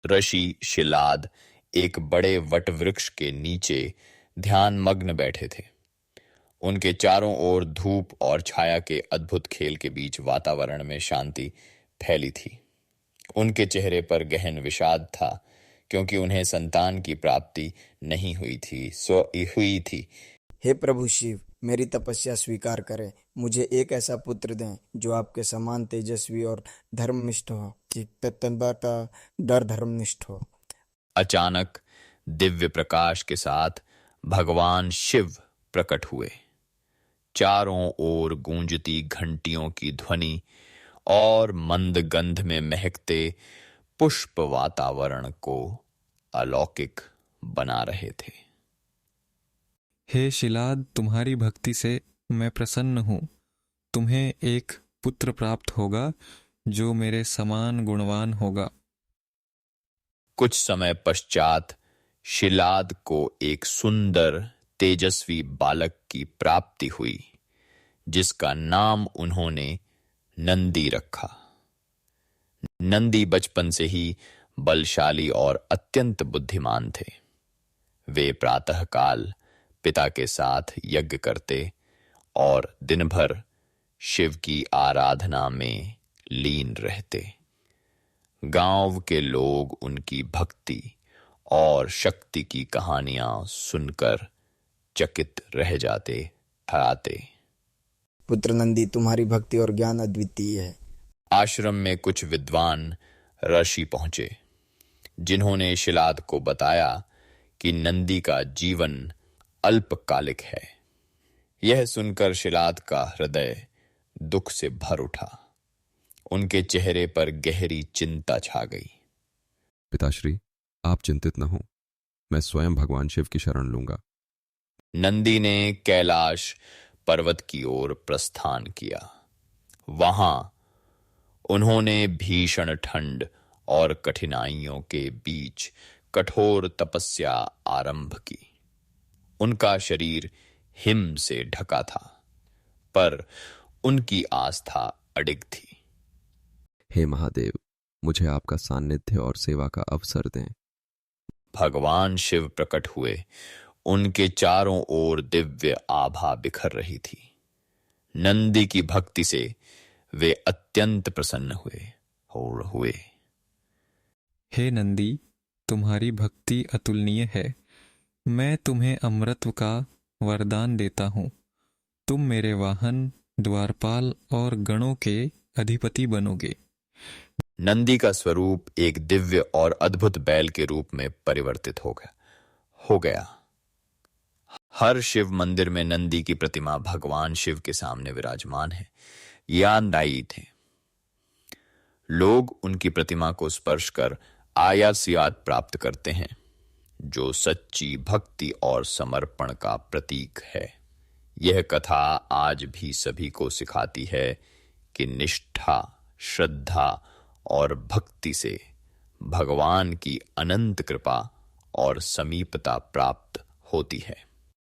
ऋषि शिलाद एक बड़े वट वृक्ष के नीचे ध्यान मग्न बैठे थे। उनके चारों ओर धूप और छाया के अद्भुत खेल के बीच वातावरण में शांति फैली थी। उनके चेहरे पर गहन विषाद था, क्योंकि उन्हें संतान की प्राप्ति नहीं हुई थी। हे प्रभु शिव, मेरी तपस्या स्वीकार करें। मुझे एक ऐसा पुत्र दें जो आपके समान तेजस्वी और धर्मनिष्ठ हो, धर्मनिष्ठ हो। अचानक दिव्य प्रकाश के साथ भगवान शिव प्रकट हुए। चारों ओर गूंजती घंटियों की ध्वनि और मंद गंध में महकते पुष्प वातावरण को अलौकिक बना रहे थे। हे शिलाद, तुम्हारी भक्ति से मैं प्रसन्न हूँ। तुम्हें एक पुत्र प्राप्त होगा जो मेरे समान गुणवान होगा। कुछ समय पश्चात शिलाद को एक सुंदर तेजस्वी बालक की प्राप्ति हुई, जिसका नाम उन्होंने नंदी रखा। नंदी बचपन से ही बलशाली और अत्यंत बुद्धिमान थे। वे प्रातःकाल पिता के साथ यज्ञ करते और दिन भर शिव की आराधना में लीन रहते। गांव के लोग उनकी भक्ति और शक्ति की कहानियां सुनकर चकित रह जाते थे। पुत्र नंदी, तुम्हारी भक्ति और ज्ञान अद्वितीय है। आश्रम में कुछ विद्वान ऋषि पहुंचे, जिन्होंने शिलाद को बताया कि नंदी का जीवन अल्पकालिक है। यह सुनकर शिलाद का हृदय दुख से भर उठा। उनके चेहरे पर गहरी चिंता छा गई। पिताश्री, आप चिंतित न हो, मैं स्वयं भगवान शिव की शरण लूंगा। नंदी ने कैलाश पर्वत की ओर प्रस्थान किया। वहां उन्होंने भीषण ठंड और कठिनाइयों के बीच कठोर तपस्या आरंभ की। उनका शरीर हिम से ढका था, पर उनकी आस्था अडिग थी। हे महादेव, मुझे आपका सानिध्य और सेवा का अवसर दें। भगवान शिव प्रकट हुए। उनके चारों ओर दिव्य आभा बिखर रही थी। नंदी की भक्ति से वे अत्यंत प्रसन्न हुए। हे नंदी, तुम्हारी भक्ति अतुलनीय है। मैं तुम्हें अमृत का वरदान देता हूँ। तुम मेरे वाहन, द्वारपाल और गणों के अधिपति बनोगे। नंदी का स्वरूप एक दिव्य और अद्भुत बैल के रूप में परिवर्तित हो गया। हर शिव मंदिर में नंदी की प्रतिमा भगवान शिव के सामने विराजमान है या दायी थे। लोग उनकी प्रतिमा को स्पर्श कर आयासियात प्राप्त करते हैं, जो सच्ची भक्ति और समर्पण का प्रतीक है। यह कथा आज भी सभी को सिखाती है कि निष्ठा, श्रद्धा और भक्ति से भगवान की अनंत कृपा और समीपता प्राप्त होती है।